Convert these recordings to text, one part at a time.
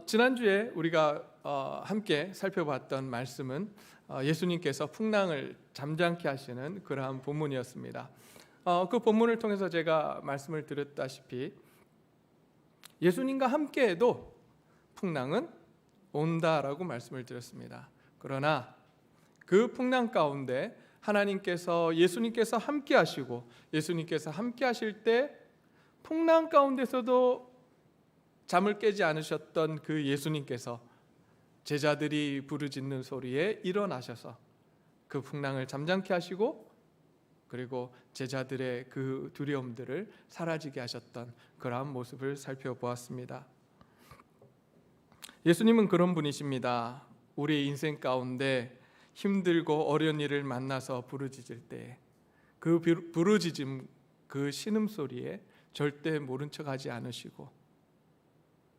지난주에 우리가 함께 살펴봤던 말씀은 예수님께서 풍랑을 잠잠케 하시는 그러한 본문이었습니다. 그 본문을 통해서 제가 말씀을 드렸다시피 예수님과 함께해도 풍랑은 온다라고 말씀을 드렸습니다. 그러나 그 풍랑 가운데 예수님께서 함께 하시고 예수님께서 함께 하실 때 풍랑 가운데서도 잠을 깨지 않으셨던 그 예수님께서 제자들이 부르짖는 소리에 일어나셔서 그 풍랑을 잠잠케 하시고 그리고 제자들의 그 두려움들을 사라지게 하셨던 그러한 모습을 살펴보았습니다. 예수님은 그런 분이십니다. 우리의 인생 가운데 힘들고 어려운 일을 만나서 부르짖을 때 그 부르짖음, 그 신음소리에 절대 모른 척하지 않으시고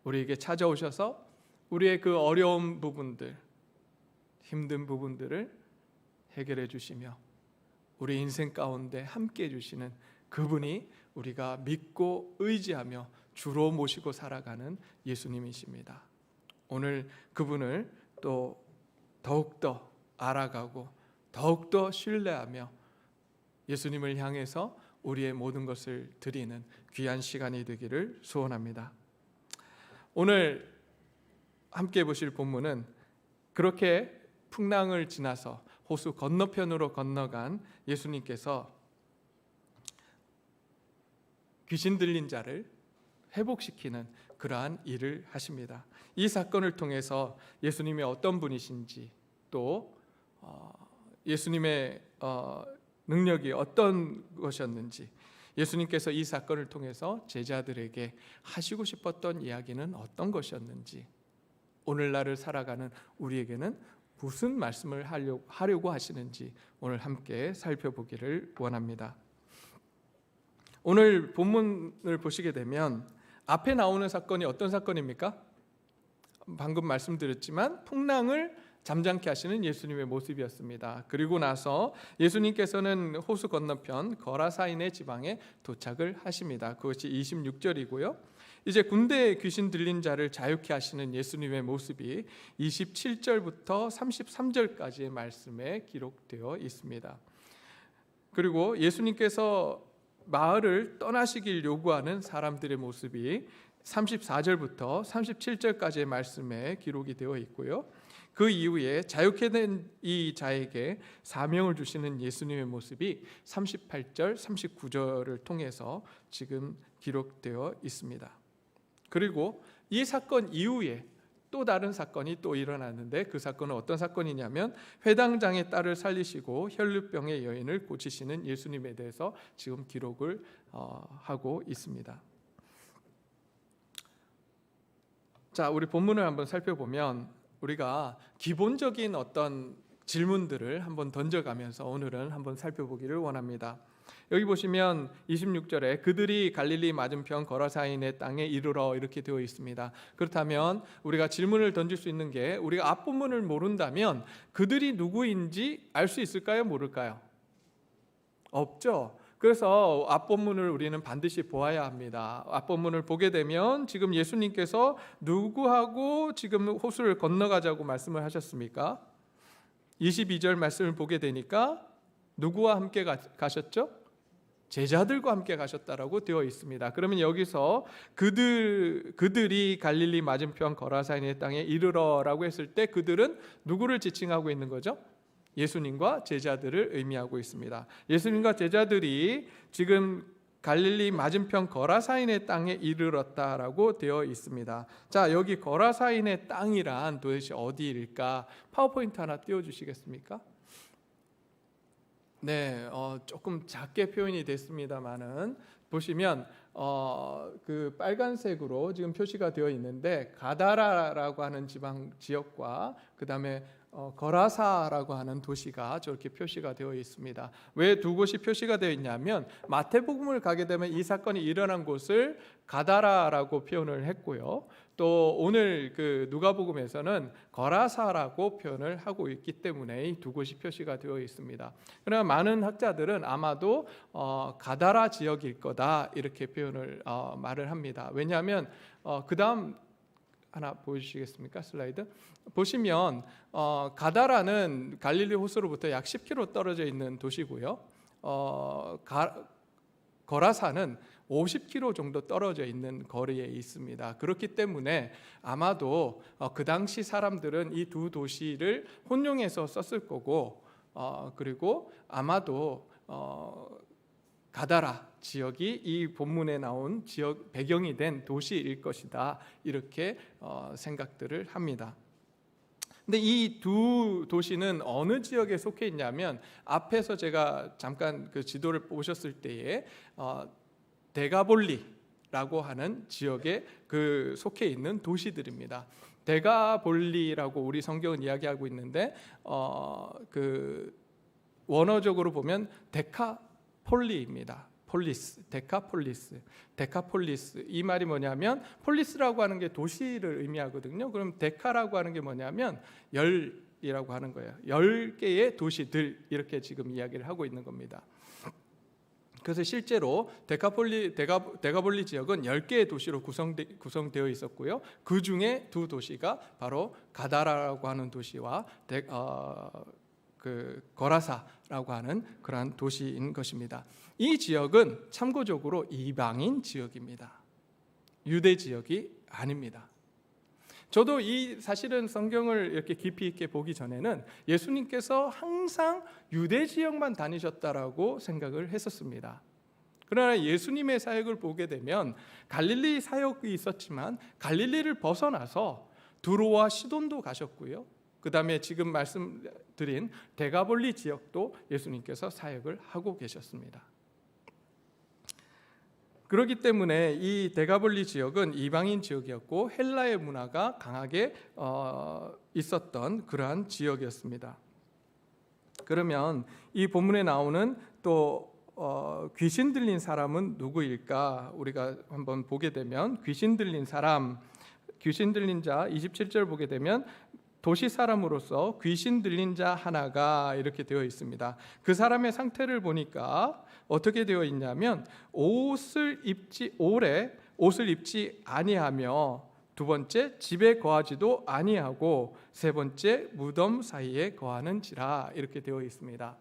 우리에게 찾아오셔서 우리의 그 어려운 부분들, 힘든 부분들을 해결해 주시며 우리 인생 가운데 함께 해주시는 그분이 우리가 믿고 의지하며 주로 모시고 살아가는 예수님이십니다. 오늘 그분을 또 더욱더 알아가고 더욱더 신뢰하며 예수님을 향해서 우리의 모든 것을 드리는 귀한 시간이 되기를 소원합니다. 오늘 함께 보실 본문은 그렇게 풍랑을 지나서 호수 건너편으로 건너간 예수님께서 귀신 들린 자를 회복시키는 그러한 일을 하십니다. 이 사건을 통해서 예수님이 어떤 분이신지 또 예수님의 능력이 어떤 것이었는지 예수님께서 이 사건을 통해서 제자들에게 하시고 싶었던 이야기는 어떤 것이었는지 오늘날을 살아가는 우리에게는 무슨 말씀을 하려고 하시는지 오늘 함께 살펴보기를 원합니다. 오늘 본문을 보시게 되면 앞에 나오는 사건이 어떤 사건입니까? 방금 말씀드렸지만 풍랑을 잠잠케 하시는 예수님의 모습이었습니다. 그리고 나서 예수님께서는 호수 건너편 거라사인의 지방에 도착을 하십니다. 그것이 26절이고요. 이제 군대에 귀신 들린 자를 자유케 하시는 예수님의 모습이 27절부터 33절까지의 말씀에 기록되어 있습니다. 그리고 예수님께서 마을을 떠나시길 요구하는 사람들의 모습이 34절부터 37절까지의 말씀에 기록이 되어 있고요. 그 이후에 자유케 된 이 자에게 사명을 주시는 예수님의 모습이 38절, 39절을 통해서 지금 기록되어 있습니다. 그리고 이 사건 이후에 또 다른 사건이 또 일어났는데 그 사건은 어떤 사건이냐면 회당장의 딸을 살리시고 혈루병의 여인을 고치시는 예수님에 대해서 지금 기록을 하고 있습니다. 자, 우리 본문을 한번 살펴보면 우리가 기본적인 어떤 질문들을 한번 던져가면서 오늘은 한번 살펴보기를 원합니다. 여기 보시면 26절에 그들이 갈릴리 맞은편 거라사인의 땅에 이르러 이렇게 되어 있습니다. 그렇다면 우리가 질문을 던질 수 있는 게 우리가 앞본문을 모른다면 그들이 누구인지 알 수 있을까요? 모를까요? 없죠. 그래서 앞본문을 우리는 반드시 보아야 합니다. 앞본문을 보게 되면 지금 예수님께서 누구하고 지금 호수를 건너가자고 말씀을 하셨습니까? 22절 말씀을 보게 되니까 누구와 함께 가셨죠? 제자들과 함께 가셨다라고 되어 있습니다. 그러면 여기서 그들이 갈릴리 맞은편 거라사인의 땅에 이르러라고 했을 때 그들은 누구를 지칭하고 있는 거죠? 예수님과 제자들을 의미하고 있습니다. 예수님과 제자들이 지금 갈릴리 맞은편 거라사인의 땅에 이르렀다라고 되어 있습니다. 자, 여기 거라사인의 땅이란 도대체 어디일까? 파워포인트 하나 띄워주시겠습니까? 네, 조금 작게 표현이 됐습니다만은 보시면 그 빨간색으로 지금 표시가 되어 있는데 가다라라고 하는 지역과 그 다음에 거라사라고 하는 도시가 저렇게 표시가 되어 있습니다. 왜 두 곳이 표시가 되어 있냐면 마태복음을 가게 되면 이 사건이 일어난 곳을 가다라라고 표현을 했고요. 또 오늘 그 누가복음에서는 거라사라고 표현을 하고 있기 때문에 이 두 곳이 표시가 되어 있습니다. 그러나 많은 학자들은 아마도 가다라 지역일 거다 이렇게 표현을 말을 합니다. 왜냐하면 그 다음 하나 보여주시겠습니까? 슬라이드 보시면 가다라는 갈릴리 호수로부터 약 10km 떨어져 있는 도시고요. 거라사는 50km 정도 떨어져 있는 거리에 있습니다. 그렇기 때문에 아마도 그 당시 사람들은 이 두 도시를 혼용해서 썼을 거고, 그리고 아마도 가다라 지역이 이 본문에 나온 지역 배경이 된 도시일 것이다, 이렇게 생각들을 합니다. 근데 이 두 도시는 어느 지역에 속해 있냐면, 앞에서 제가 잠깐 그 지도를 보셨을 때에 데가볼리라고 하는 지역에 그 속해 있는 도시들입니다. 데가볼리라고 우리 성경은 이야기하고 있는데 그 원어적으로 보면 데카폴리입니다. 폴리스, 데카폴리스. 이 말이 뭐냐면, 폴리스라고 하는 게 도시를 의미하거든요. 그럼 데카라고 하는 게 뭐냐면 열이라고 하는 거예요. 10개의 도시들, 이렇게 지금 이야기를 하고 있는 겁니다. 그래서 실제로 데가볼리 지역은 10개의 도시로 구성되어 있었고요. 그 중에 두 도시가 바로 가다라라고 하는 도시와 그 거라사라고 하는 그러한 도시인 것입니다. 이 지역은 참고적으로 이방인 지역입니다. 유대 지역이 아닙니다. 저도 사실은 성경을 이렇게 깊이 있게 보기 전에는 예수님께서 항상 유대 지역만 다니셨다라고 생각을 했었습니다. 그러나 예수님의 사역을 보게 되면 갈릴리 사역이 있었지만 갈릴리를 벗어나서 두로와 시돈도 가셨고요. 그 다음에 지금 말씀드린 데가볼리 지역도 예수님께서 사역을 하고 계셨습니다. 그렇기 때문에 이 데가볼리 지역은 이방인 지역이었고 헬라의 문화가 강하게 있었던 그러한 지역이었습니다. 그러면 이 본문에 나오는 또 귀신 들린 사람은 누구일까? 우리가 한번 보게 되면 귀신 들린 사람, 귀신 들린 자 27절 보게 되면 도시 사람으로서 귀신 들린 자 하나가 이렇게 되어 있습니다. 그 사람의 상태를 보니까 어떻게 되어 있냐면 옷을 입지 아니하며, 두 번째 집에 거하지도 아니하고, 세 번째 무덤 사이에 거하는지라, 이렇게 되어 있습니다.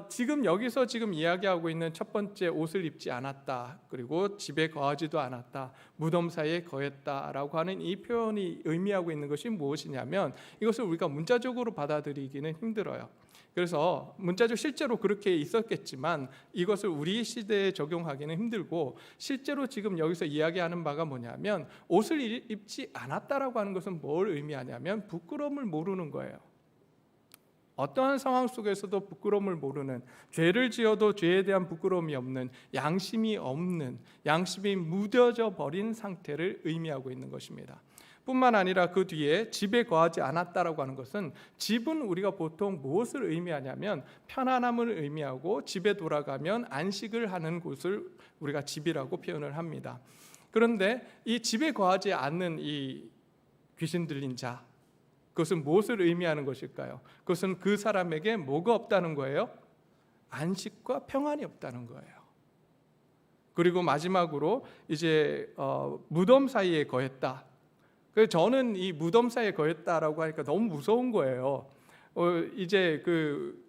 지금 여기서 지금 이야기하고 있는 첫 번째 옷을 입지 않았다, 그리고 집에 거하지도 않았다, 무덤 사이에 거했다라고 하는 이 표현이 의미하고 있는 것이 무엇이냐면, 이것을 우리가 문자적으로 받아들이기는 힘들어요. 그래서 문자적 실제로 그렇게 있었겠지만 이것을 우리 시대에 적용하기는 힘들고, 실제로 지금 여기서 이야기하는 바가 뭐냐면, 옷을 입지 않았다라고 하는 것은 뭘 의미하냐면 부끄러움을 모르는 거예요. 어떠한 상황 속에서도 부끄러움을 모르는, 죄를 지어도 죄에 대한 부끄러움이 없는, 양심이 없는, 양심이 무뎌져 버린 상태를 의미하고 있는 것입니다. 뿐만 아니라 그 뒤에 집에 거하지 않았다라고 하는 것은, 집은 우리가 보통 무엇을 의미하냐면 편안함을 의미하고, 집에 돌아가면 안식을 하는 곳을 우리가 집이라고 표현을 합니다. 그런데 이 집에 거하지 않는 이 귀신 들린 자, 그것은 무엇을 의미하는 것일까요? 그것은 그 사람에게 뭐가 없다는 거예요? 안식과 평안이 없다는 거예요. 그리고 마지막으로 이제 무덤 사이에 거했다. 그래서 저는 이 무덤 사이에 거했다라고 하니까 너무 무서운 거예요. 이제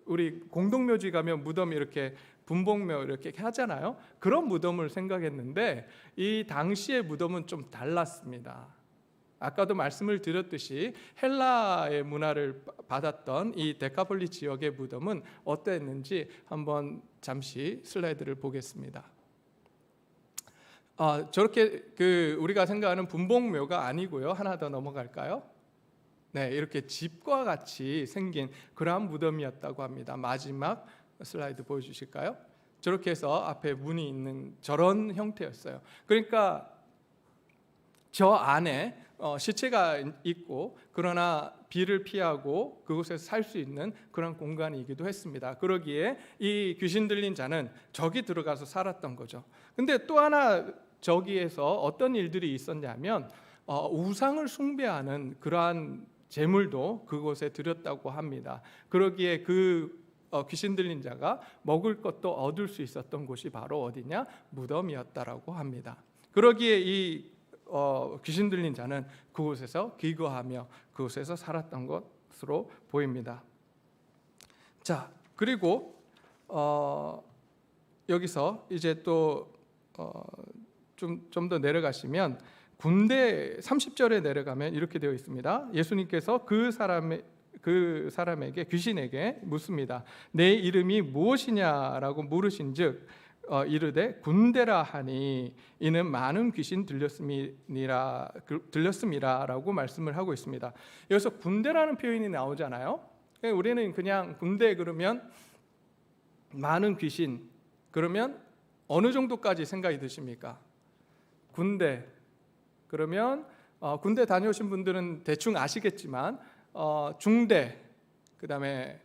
우리 공동묘지 가면 무덤 이렇게 분봉묘 이렇게 하잖아요. 그런 무덤을 생각했는데 이 당시의 무덤은 좀 달랐습니다. 아까도 말씀을 드렸듯이 헬라의 문화를 받았던 이 데카폴리 지역의 무덤은 어땠는지 한번 잠시 슬라이드를 보겠습니다. 저렇게 우리가 생각하는 분봉묘가 아니고요. 하나 더 넘어갈까요? 네, 이렇게 집과 같이 생긴 그러한 무덤이었다고 합니다. 마지막 슬라이드 보여주실까요? 저렇게 해서 앞에 문이 있는 저런 형태였어요. 그러니까 저 안에 시체가 있고, 그러나 비를 피하고 그곳에서 살 수 있는 그런 공간이기도 했습니다. 그러기에 이 귀신 들린 자는 저기 들어가서 살았던 거죠. 근데 또 하나 저기에서 어떤 일들이 있었냐면 우상을 숭배하는 그러한 제물도 그곳에 드렸다고 합니다. 그러기에 귀신 들린 자가 먹을 것도 얻을 수 있었던 곳이 바로 어디냐? 무덤이었다라고 합니다. 그러기에 이 귀신 들린 자는 그곳에서 기거하며 그곳에서 살았던 것으로 보입니다. 자, 그리고 여기서 이제 또 좀 더 내려가시면 군대 30절에 내려가면 이렇게 되어 있습니다. 예수님께서 그 사람에게 귀신에게 묻습니다. 내 이름이 무엇이냐라고 물으신즉 이르되 군대라 하니 이는 많은 귀신 들렸음이라라고 말씀을 하고 있습니다. 여기서 군대라는 표현이 나오잖아요. 우리는 그냥 군대 그러면 많은 귀신 그러면 어느 정도까지 생각이 드십니까? 군대 그러면 군대 다녀오신 분들은 대충 아시겠지만 중대, 그 다음에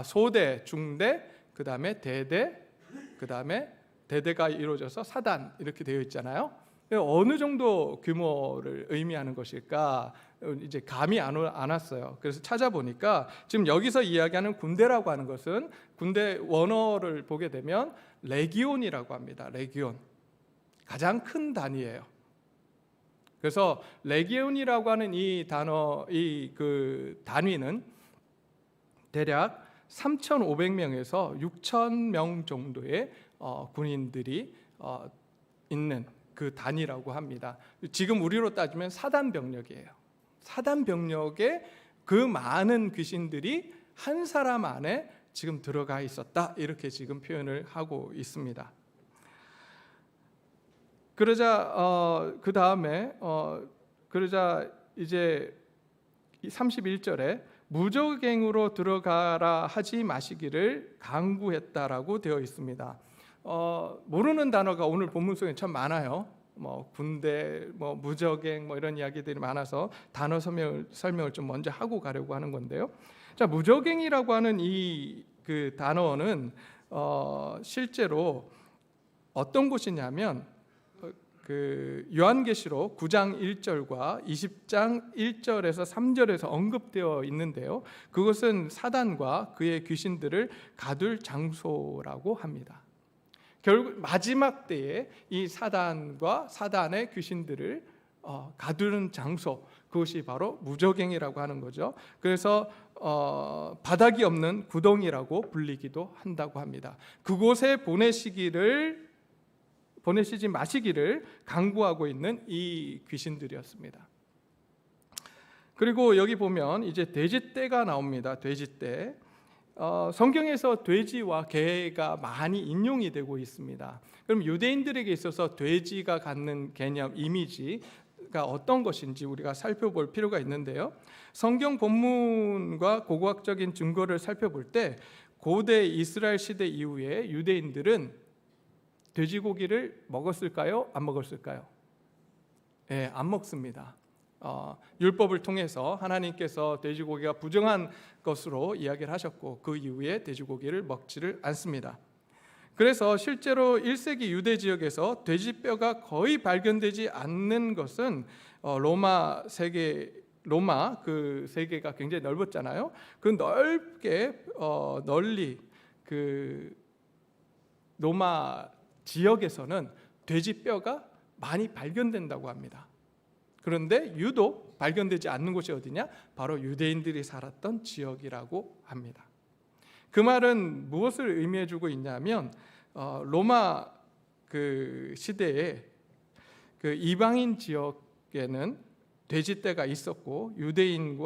소대, 중대, 그 다음에 대대, 그 다음에 대대가 이루어져서 사단 이렇게 되어 있잖아요. 어느 정도 규모를 의미하는 것일까 이제 감이 안 왔어요. 그래서 찾아보니까 지금 여기서 이야기하는 군대라고 하는 것은 군대 원어를 보게 되면 레기온이라고 합니다. 레기온, 가장 큰 단위예요. 그래서 레기온이라고 하는 이 단어, 그 단위는 대략 3,500명에서 6,000명 정도의 군인들이 있는 그 단위라고 합니다. 지금 우리로 따지면 사단 병력이에요. 사단 병력에 그 많은 귀신들이 한 사람 안에 지금 들어가 있었다, 이렇게 지금 표현을 하고 있습니다. 그러자 그 다음에 그러자 이제 31절에 무저갱으로 들어가라 하지 마시기를 강구했다라고 되어 있습니다. 모르는 단어가 오늘 본문 속에 참 많아요. 뭐 군대, 뭐 무저갱, 뭐 이런 이야기들이 많아서 단어 설명을 좀 먼저 하고 가려고 하는 건데요. 자, 무저갱이라고 하는 이 그 단어는 실제로 어떤 곳이냐면 그 요한계시록 9장 1절과 20장 1절에서 3절에서 언급되어 있는데요. 그것은 사단과 그의 귀신들을 가둘 장소라고 합니다. 결국 마지막 때에 이 사단과 사단의 귀신들을 가두는 장소, 그것이 바로 무저갱이라고 하는 거죠. 그래서 바닥이 없는 구덩이라고 불리기도 한다고 합니다. 그곳에 보내시지 마시기를 강구하고 있는 이 귀신들이었습니다. 그리고 여기 보면 이제 돼지떼가 나옵니다. 돼지떼. 성경에서 돼지와 개가 많이 인용이 되고 있습니다. 그럼 유대인들에게 있어서 돼지가 갖는 개념, 이미지가 어떤 것인지 우리가 살펴볼 필요가 있는데요. 성경 본문과 고고학적인 증거를 살펴볼 때 고대 이스라엘 시대 이후에 유대인들은 돼지고기를 먹었을까요? 안 먹었을까요? 네, 안 먹습니다. 율법을 통해서 하나님께서 돼지고기가 부정한 것으로 이야기를 하셨고 그 이후에 돼지고기를 먹지를 않습니다. 그래서 실제로 1세기 유대 지역에서 돼지뼈가 거의 발견되지 않는 것은 로마 그 세계가 굉장히 넓었잖아요. 그 넓게 널리 그 로마 지역에서는 돼지뼈가 많이 발견된다고 합니다. 그런데 유독 발견되지 않는 곳이 어디냐? 바로 유대인들이 살았던 지역이라고 합니다. 그 말은 무엇을 의미해주고 있냐면 로마 그 시대에 그 이방인 지역에는 돼지떼가 있었고 유대인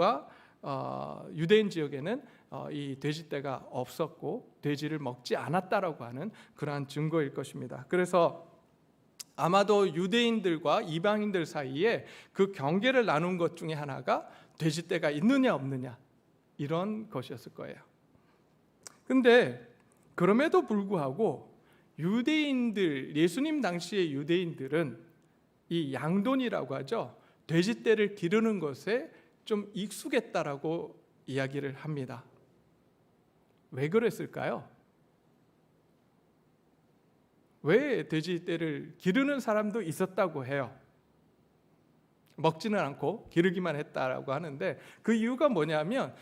지역에는 이 돼지떼가 없었고 돼지를 먹지 않았다라고 하는 그러한 증거일 것입니다. 그래서 아마도 유대인들과 이방인들 사이에 그 경계를 나눈 것 중에 하나가 돼지떼가 있느냐 없느냐 이런 것이었을 거예요. 근데 그럼에도 불구하고 유대인들, 예수님 당시의 유대인들은 이 양돈이라고 하죠. 돼지떼를 기르는 것에 좀 익숙했다라고 이야기를 합니다. 왜 그랬을까요? 왜 돼지떼를 기르는 사람도 있었다고 해요. 먹지는 않고 기르기만 했다라고 하는데 그 이유가 뭐냐면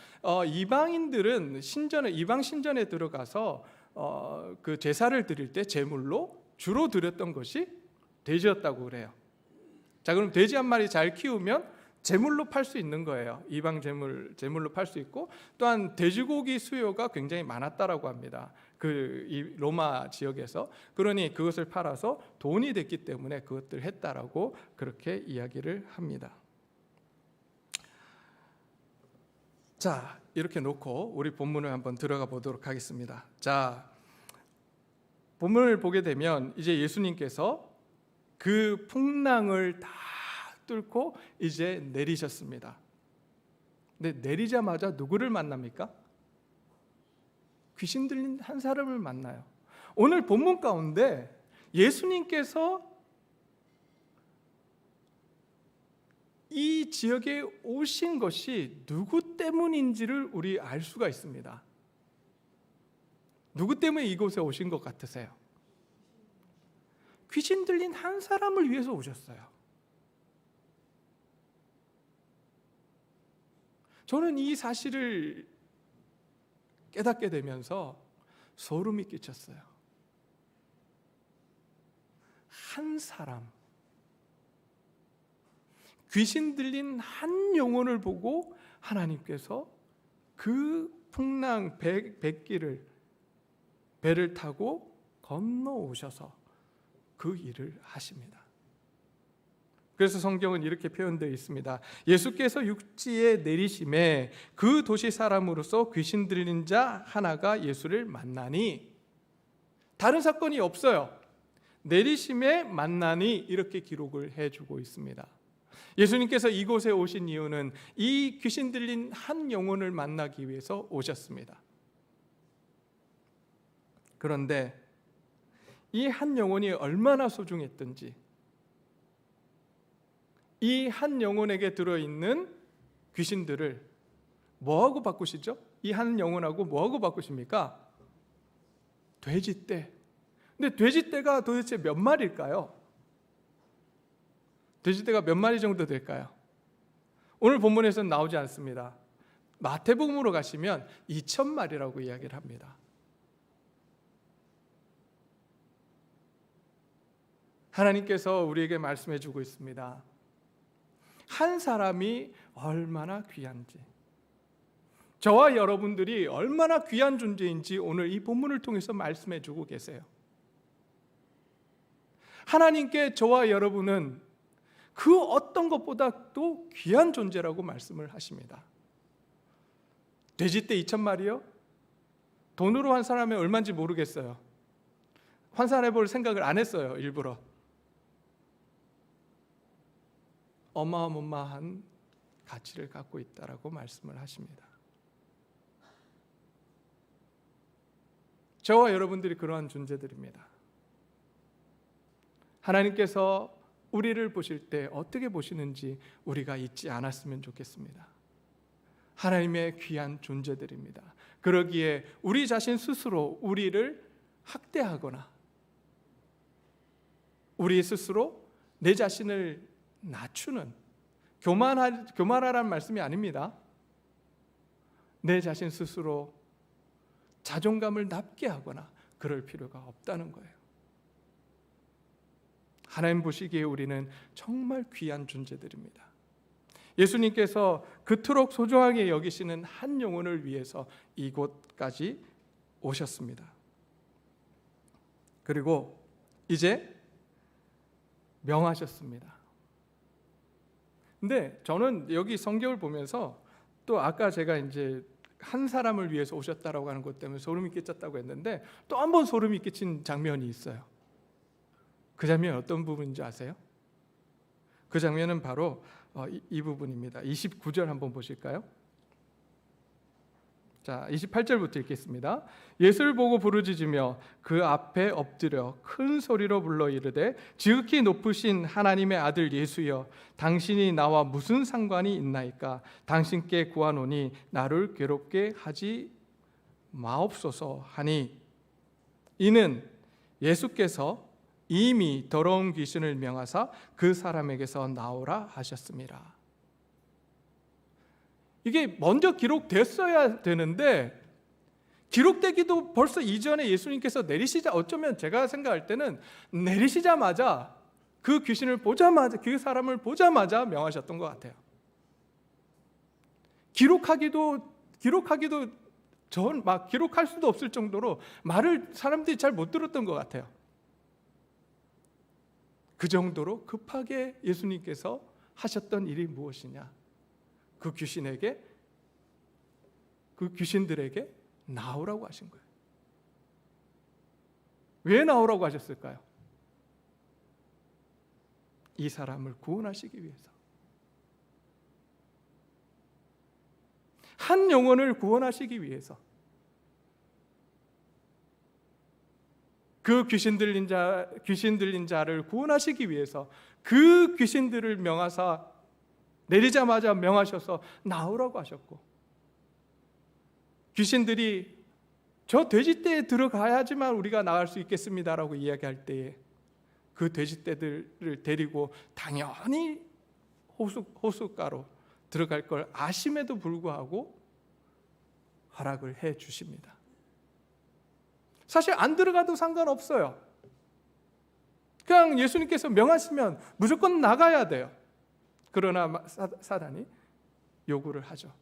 이방인들은 이방 신전에 들어가서 그 제사를 드릴 때 제물로 주로 드렸던 것이 돼지였다고 그래요. 자, 그럼 돼지 한 마리 잘 키우면 제물로 팔 수 있는 거예요. 이방 제물로 팔 수 있고, 또한 돼지고기 수요가 굉장히 많았다라고 합니다. 이 로마 지역에서. 그러니 그것을 팔아서 돈이 됐기 때문에 그것들 했다라고 그렇게 이야기를 합니다. 자, 이렇게 놓고 우리 본문을 한번 들어가 보도록 하겠습니다. 자, 본문을 보게 되면 이제 예수님께서 그 풍랑을 다 뚫고 이제 내리셨습니다. 근데 내리자마자 누구를 만납니까? 귀신 들린 한 사람을 만나요. 오늘 본문 가운데 예수님께서 이 지역에 오신 것이 누구 때문인지를 우리 알 수가 있습니다. 누구 때문에 이곳에 오신 것 같으세요? 귀신 들린 한 사람을 위해서 오셨어요. 저는 이 사실을 깨닫게 되면서 소름이 끼쳤어요. 한 사람, 귀신 들린 한 영혼을 보고 하나님께서 그 풍랑 백기를 배를 타고 건너오셔서 그 일을 하십니다. 그래서 성경은 이렇게 표현되어 있습니다. 예수께서 육지에 내리심에 그 도시 사람으로서 귀신 들린 자 하나가 예수를 만나니, 다른 사건이 없어요. 내리심에 만나니 이렇게 기록을 해주고 있습니다. 예수님께서 이곳에 오신 이유는 이 귀신 들린 한 영혼을 만나기 위해서 오셨습니다. 그런데 이 한 영혼이 얼마나 소중했든지, 이 한 영혼에게 들어있는 귀신들을 뭐하고 바꾸시죠? 이 한 영혼하고 뭐하고 바꾸십니까? 돼지떼. 근데 돼지떼가 도대체 몇 마리일까요? 돼지떼가 몇 마리 정도 될까요? 오늘 본문에서는 나오지 않습니다. 마태복음으로 가시면 2,000마리라고 이야기를 합니다. 하나님께서 우리에게 말씀해 주고 있습니다. 한 사람이 얼마나 귀한지, 저와 여러분들이 얼마나 귀한 존재인지 오늘 이 본문을 통해서 말씀해 주고 계세요. 하나님께 저와 여러분은 그 어떤 것보다도 귀한 존재라고 말씀을 하십니다. 돼지떼 2,000마리요? 돈으로 환산하면 얼마인지 모르겠어요. 환산해 볼 생각을 안 했어요, 일부러. 어마어마한 가치를 갖고 있다라고 말씀을 하십니다. 저와 여러분들이 그러한 존재들입니다. 하나님께서 우리를 보실 때 어떻게 보시는지 우리가 잊지 않았으면 좋겠습니다. 하나님의 귀한 존재들입니다. 그러기에 우리 자신 스스로 우리를 학대하거나 우리 스스로 내 자신을 낮추는, 교만하라는 말씀이 아닙니다. 내 자신 스스로 자존감을 낮게 하거나 그럴 필요가 없다는 거예요. 하나님 보시기에 우리는 정말 귀한 존재들입니다. 예수님께서 그토록 소중하게 여기시는 한 영혼을 위해서 이곳까지 오셨습니다. 그리고 이제 명하셨습니다. 근데 저는 여기 성경을 보면서 또 아까 제가 이제 한 사람을 위해서 오셨다라고 하는 것 때문에 소름이 끼쳤다고 했는데 또 한 번 소름이 끼친 장면이 있어요. 그 장면이 어떤 부분인지 아세요? 그 장면은 바로 이 부분입니다. 29절 한번 보실까요? 자, 28절부터 읽겠습니다. 예수를 보고 부르짖으며 그 앞에 엎드려 큰 소리로 불러 이르되 지극히 높으신 하나님의 아들 예수여, 당신이 나와 무슨 상관이 있나이까? 당신께 구하노니 나를 괴롭게 하지 마옵소서 하니, 이는 예수께서 이미 더러운 귀신을 명하사 그 사람에게서 나오라 하셨습니다. 이게 먼저 기록됐어야 되는데 기록되기도 벌써 이전에 예수님께서 내리시자, 어쩌면 제가 생각할 때는 내리시자마자 그 귀신을 보자마자, 그 사람을 보자마자 명하셨던 것 같아요. 기록하기도 기록할 수도 없을 정도로 말을 사람들이 잘 못 들었던 것 같아요. 그 정도로 급하게 예수님께서 하셨던 일이 무엇이냐? 그 귀신들에게 나오라고 하신 거예요. 왜 나오라고 하셨을까요? 이 사람을 구원하시기 위해서. 한 영혼을 구원하시기 위해서. 그 귀신 들린 자를 구원하시기 위해서 그 귀신들을 명하사 내리자마자 명하셔서 나오라고 하셨고, 귀신들이 저 돼지떼에 들어가야지만 우리가 나갈 수 있겠습니다라고 이야기할 때에 그 돼지떼들을 데리고 당연히 호숫가로 들어갈 걸 아심에도 불구하고 허락을 해 주십니다. 사실 안 들어가도 상관없어요. 그냥 예수님께서 명하시면 무조건 나가야 돼요. 그러나 사단이 요구를 하죠.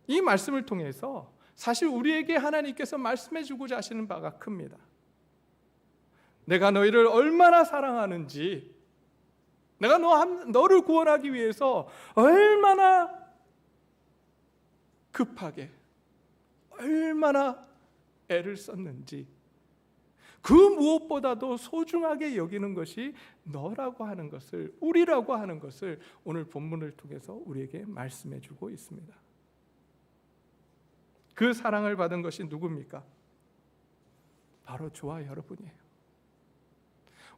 이 말씀을 통해서 사실 우리에게 하나님께서 말씀해 주고자 하시는 바가 큽니다. 내가 너희를 얼마나 사랑하는지, 내가 너를 구원하기 위해서 얼마나 급하게, 얼마나 애를 썼는지, 그 무엇보다도 소중하게 여기는 것이 너라고 하는 것을, 우리라고 하는 것을 오늘 본문을 통해서 우리에게 말씀해 주고 있습니다. 그 사랑을 받은 것이 누굽니까? 바로 저와 여러분이에요.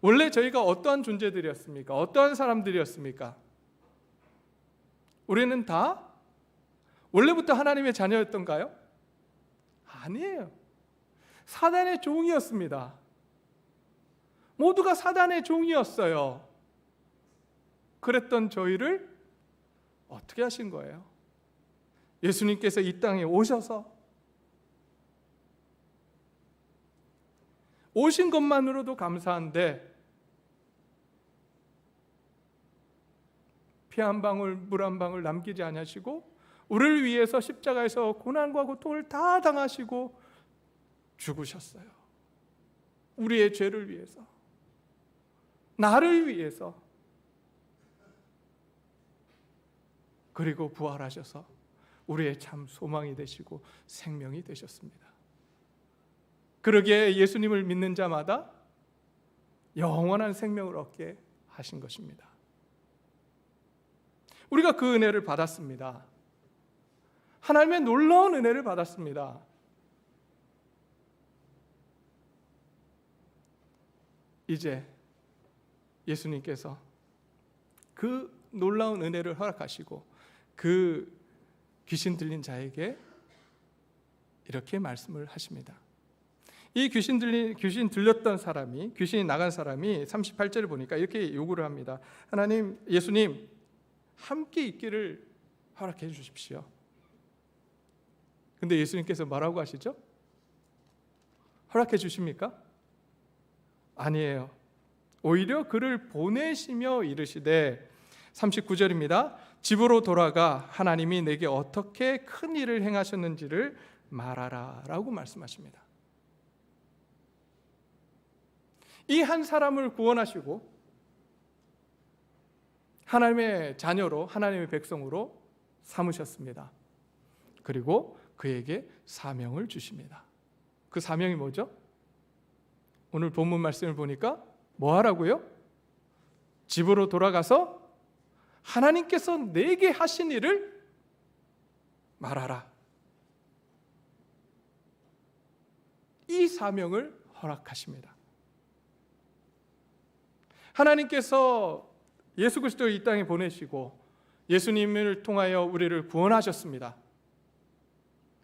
원래 저희가 어떠한 존재들이었습니까? 어떠한 사람들이었습니까? 우리는 다 원래부터 하나님의 자녀였던가요? 아니에요. 사단의 종이었습니다. 모두가 사단의 종이었어요. 그랬던 저희를 어떻게 하신 거예요? 예수님께서 이 땅에 오셔서 오신 것만으로도 감사한데 피 한 방울, 물 한 방울 남기지 않으시고 우리를 위해서 십자가에서 고난과 고통을 다 당하시고 죽으셨어요. 우리의 죄를 위해서, 나를 위해서. 그리고 부활하셔서 우리의 참 소망이 되시고 생명이 되셨습니다. 그러기에 예수님을 믿는 자마다 영원한 생명을 얻게 하신 것입니다. 우리가 그 은혜를 받았습니다. 하나님의 놀라운 은혜를 받았습니다. 이제 예수님께서 그 놀라운 은혜를 허락하시고 그 귀신 들린 자에게 이렇게 말씀을 하십니다. 이 귀신 들렸던 사람이, 귀신이 나간 사람이 38절을 보니까 이렇게 요구를 합니다. 하나님, 예수님, 함께 있기를 허락해 주십시오. 근데 예수님께서 뭐라고 하시죠? 허락해 주십니까? 아니에요. 오히려 그를 보내시며 이르시되, 39절입니다. 집으로 돌아가 하나님이 내게 어떻게 큰 일을 행하셨는지를 말하라 라고 말씀하십니다. 이 한 사람을 구원하시고 하나님의 자녀로, 하나님의 백성으로 삼으셨습니다. 그리고 그에게 사명을 주십니다. 그 사명이 뭐죠? 오늘 본문 말씀을 보니까 뭐 하라고요? 집으로 돌아가서 하나님께서 내게 하신 일을 말하라. 이 사명을 허락하십니다. 하나님께서 예수 그리스도를 이 땅에 보내시고 예수님을 통하여 우리를 구원하셨습니다.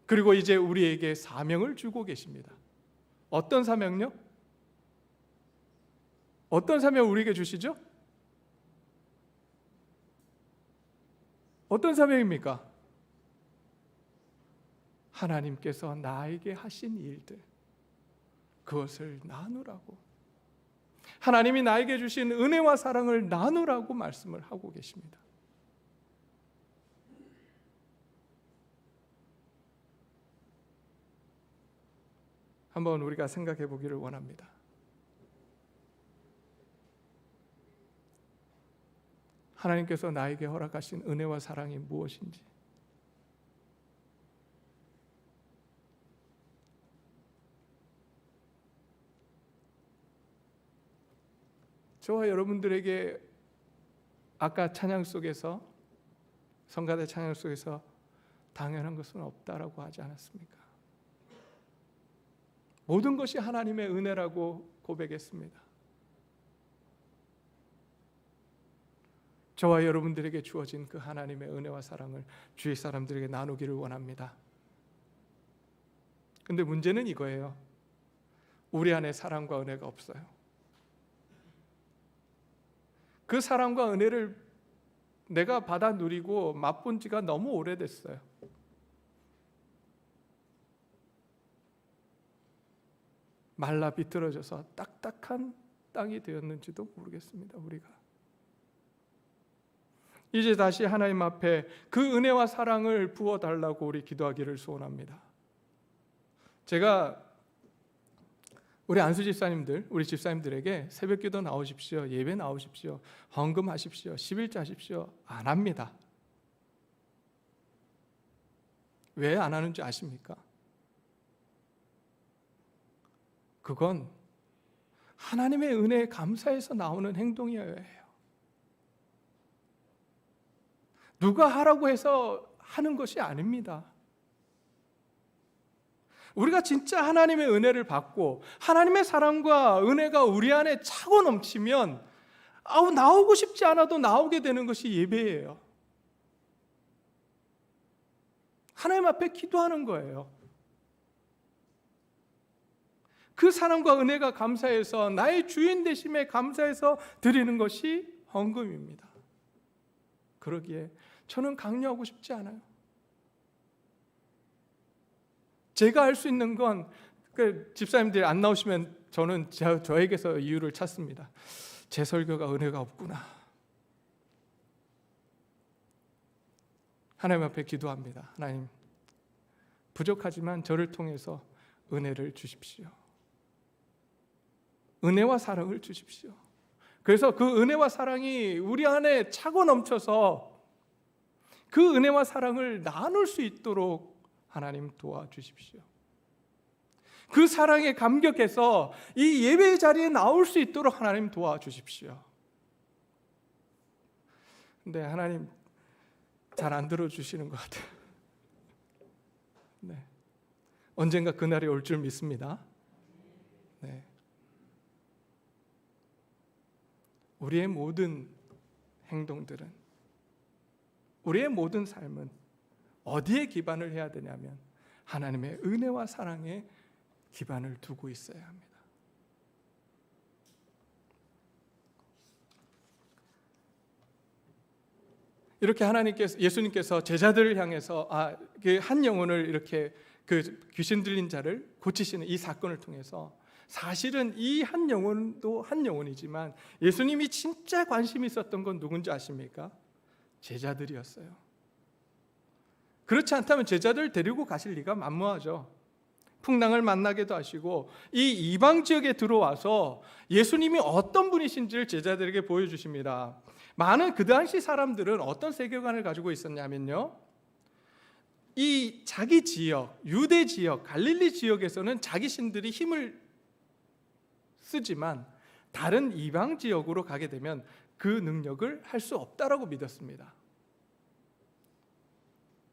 그리고 이제 우리에게 사명을 주고 계십니다. 어떤 사명요? 어떤 사명을 우리에게 주시죠? 어떤 사명입니까? 하나님께서 나에게 하신 일들, 그것을 나누라고. 하나님이 나에게 주신 은혜와 사랑을 나누라고 말씀을 하고 계십니다. 한번 우리가 생각해 보기를 원합니다. 하나님께서 나에게 허락하신 은혜와 사랑이 무엇인지, 저와 여러분들에게 아까 찬양 속에서, 성가대 찬양 속에서 당연한 것은 없다라고 하지 않았습니까? 모든 것이 하나님의 은혜라고 고백했습니다. 저와 여러분들에게 주어진 그 하나님의 은혜와 사랑을 주위 사람들에게 나누기를 원합니다. 근데 문제는 이거예요. 우리 안에 사랑과 은혜가 없어요. 그 사랑과 은혜를 내가 받아 누리고 맛본 지가 너무 오래됐어요. 말라 비틀어져서 딱딱한 땅이 되었는지도 모르겠습니다. 우리가 이제 다시 하나님 앞에 그 은혜와 사랑을 부어달라고 우리 기도하기를 소원합니다. 제가 우리 안수 집사님들, 우리 집사님들에게 새벽기도 나오십시오, 예배 나오십시오, 헌금하십시오, 11조 하십시오 안 합니다. 왜 안 하는지 아십니까? 그건 하나님의 은혜에 감사해서 나오는 행동이어야 해요. 누가 하라고 해서 하는 것이 아닙니다. 우리가 진짜 하나님의 은혜를 받고 하나님의 사랑과 은혜가 우리 안에 차고 넘치면 나오고 싶지 않아도 나오게 되는 것이 예배예요. 하나님 앞에 기도하는 거예요. 그 사랑과 은혜가 감사해서, 나의 주인 되심에 감사해서 드리는 것이 헌금입니다. 그러기에 저는 강요하고 싶지 않아요. 제가 할 수 있는 건, 집사님들이 안 나오시면 저는 저에게서 이유를 찾습니다. 제 설교가 은혜가 없구나. 하나님 앞에 기도합니다. 하나님, 부족하지만 저를 통해서 은혜를 주십시오. 은혜와 사랑을 주십시오. 그래서 그 은혜와 사랑이 우리 안에 차고 넘쳐서 그 은혜와 사랑을 나눌 수 있도록 하나님 도와주십시오. 그 사랑에 감격해서 이 예배의 자리에 나올 수 있도록 하나님 도와주십시오. 근데 하나님 잘 안 들어주시는 것 같아요. 네. 언젠가 그날이 올 줄 믿습니다. 네. 우리의 모든 행동들은, 우리의 모든 삶은 어디에 기반을 해야 되냐면 하나님의 은혜와 사랑에 기반을 두고 있어야 합니다. 이렇게 예수님께서 제자들을 향해서 한 영혼을 이렇게 그 귀신 들린 자를 고치시는 이 사건을 통해서, 사실은 이 한 영혼도 한 영혼이지만 예수님이 진짜 관심이 있었던 건 누군지 아십니까? 제자들이었어요. 그렇지 않다면 제자들 데리고 가실 리가 만무하죠. 풍랑을 만나게도 하시고 이 이방 지역에 들어와서 예수님이 어떤 분이신지를 제자들에게 보여주십니다. 많은 그 당시 사람들은 어떤 세계관을 가지고 있었냐면요, 이 자기 지역, 유대 지역, 갈릴리 지역에서는 자기 신들이 힘을 쓰지만 다른 이방 지역으로 가게 되면 그 능력을 할 수 없다라고 믿었습니다.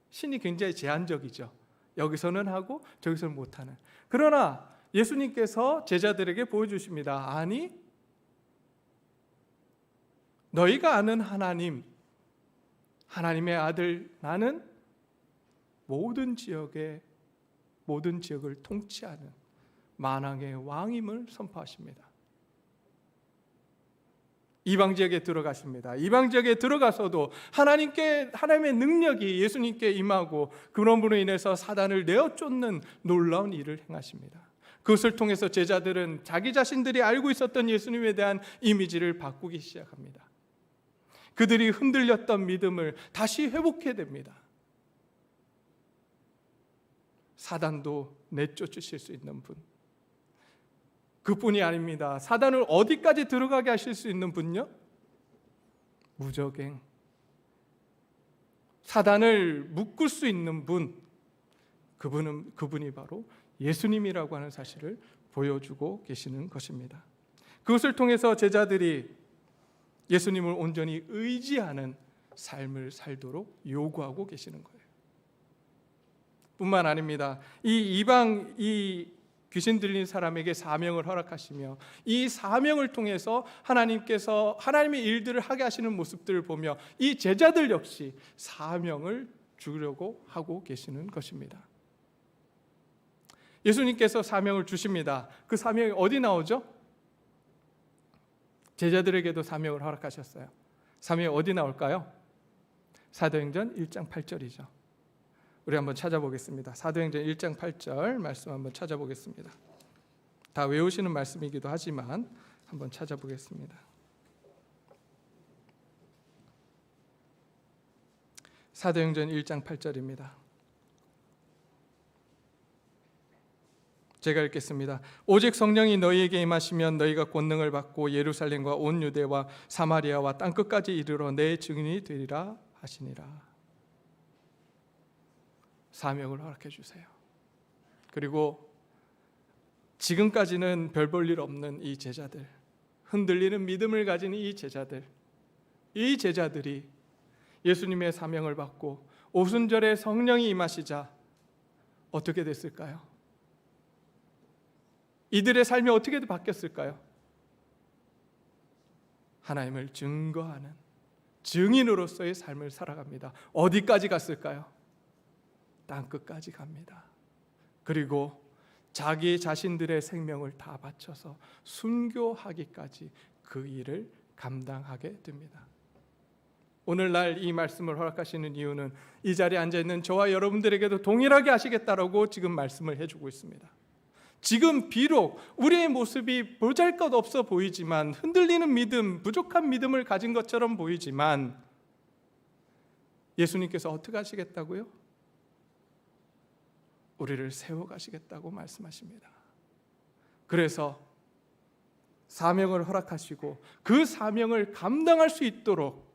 신이 굉장히 제한적이죠. 여기서는 하고 저기서는 못하는. 그러나 예수님께서 제자들에게 보여주십니다. 아니, 너희가 아는 하나님, 하나님의 아들 나는 모든 지역을 통치하는 만왕의 왕임을 선포하십니다. 이방 지역에 들어가십니다. 이방 지역에 들어가서도 하나님의 능력이 예수님께 임하고 그런 분으로 인해서 사단을 내어 쫓는 놀라운 일을 행하십니다. 그것을 통해서 제자들은 자기 자신들이 알고 있었던 예수님에 대한 이미지를 바꾸기 시작합니다. 그들이 흔들렸던 믿음을 다시 회복해야 됩니다. 사단도 내쫓으실 수 있는 분, 그뿐이 아닙니다. 사단을 어디까지 들어가게 하실 수 있는 분요? 무적행. 사단을 묶을 수 있는 분, 그분이 바로 예수님이라고 하는 사실을 보여주고 계시는 것입니다. 그것을 통해서 제자들이 예수님을 온전히 의지하는 삶을 살도록 요구하고 계시는 거예요. 뿐만 아닙니다. 이 귀신 들린 사람에게 사명을 허락하시며 이 사명을 통해서 하나님께서 하나님의 일들을 하게 하시는 모습들을 보며 이 제자들 역시 사명을 주려고 하고 계시는 것입니다. 예수님께서 사명을 주십니다. 그 사명이 어디 나오죠? 제자들에게도 사명을 허락하셨어요. 사명이 어디 나올까요? 사도행전 1장 8절이죠. 우리 한번 찾아보겠습니다. 사도행전 1장 8절 말씀 한번 찾아보겠습니다. 다 외우시는 말씀이기도 하지만 한번 찾아보겠습니다. 사도행전 1장 8절입니다. 제가 읽겠습니다. 오직 성령이 너희에게 임하시면 너희가 권능을 받고 예루살렘과 온 유대와 사마리아와 땅끝까지 이르러 내 증인이 되리라 하시니라. 사명을 허락해 주세요. 그리고 지금까지는 별 볼 일 없는 이 제자들, 흔들리는 믿음을 가진 이 제자들이 예수님의 사명을 받고 오순절에 성령이 임하시자 어떻게 됐을까요? 이들의 삶이 어떻게 바뀌었을까요? 하나님을 증거하는 증인으로서의 삶을 살아갑니다. 어디까지 갔을까요? 땅끝까지 갑니다. 그리고 자기 자신들의 생명을 다 바쳐서 순교하기까지 그 일을 감당하게 됩니다. 오늘날 이 말씀을 허락하시는 이유는 이 자리에 앉아있는 저와 여러분들에게도 동일하게 하시겠다라고 지금 말씀을 해주고 있습니다. 지금 비록 우리의 모습이 보잘것없어 보이지만, 흔들리는 믿음, 부족한 믿음을 가진 것처럼 보이지만 예수님께서 어떻게 하시겠다고요? 우리를 세워가시겠다고 말씀하십니다. 그래서 사명을 허락하시고 그 사명을 감당할 수 있도록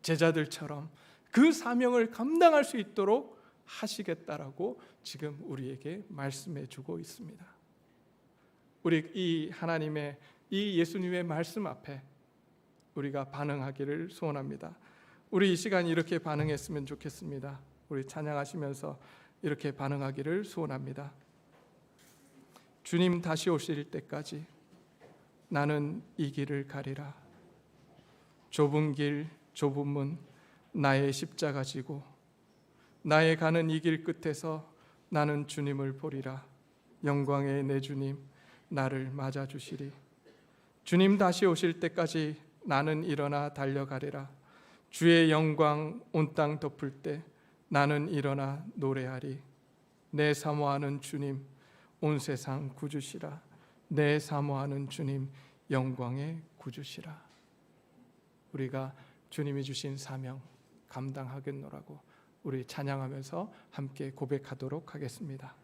제자들처럼 그 사명을 감당할 수 있도록 하시겠다라고 지금 우리에게 말씀해 주고 있습니다. 우리 이 하나님의 이 예수님의 말씀 앞에 우리가 반응하기를 소원합니다. 우리 이 시간 이렇게 반응했으면 좋겠습니다. 우리 찬양하시면서 이렇게 반응하기를 소원합니다. 주님 다시 오실 때까지 나는 이 길을 가리라. 좁은 길, 좁은 문, 나의 십자가 지고 나의 가는 이 길 끝에서 나는 주님을 보리라. 영광의 내 주님 나를 맞아주시리. 주님 다시 오실 때까지 나는 일어나 달려가리라. 주의 영광 온 땅 덮을 때 나는 일어나 노래하리. 내 사모하는 주님 온 세상 구주시라. 내 사모하는 주님 영광의 구주시라. 우리가 주님이 주신 사명 감당하겠노라고 우리 찬양하면서 함께 고백하도록 하겠습니다.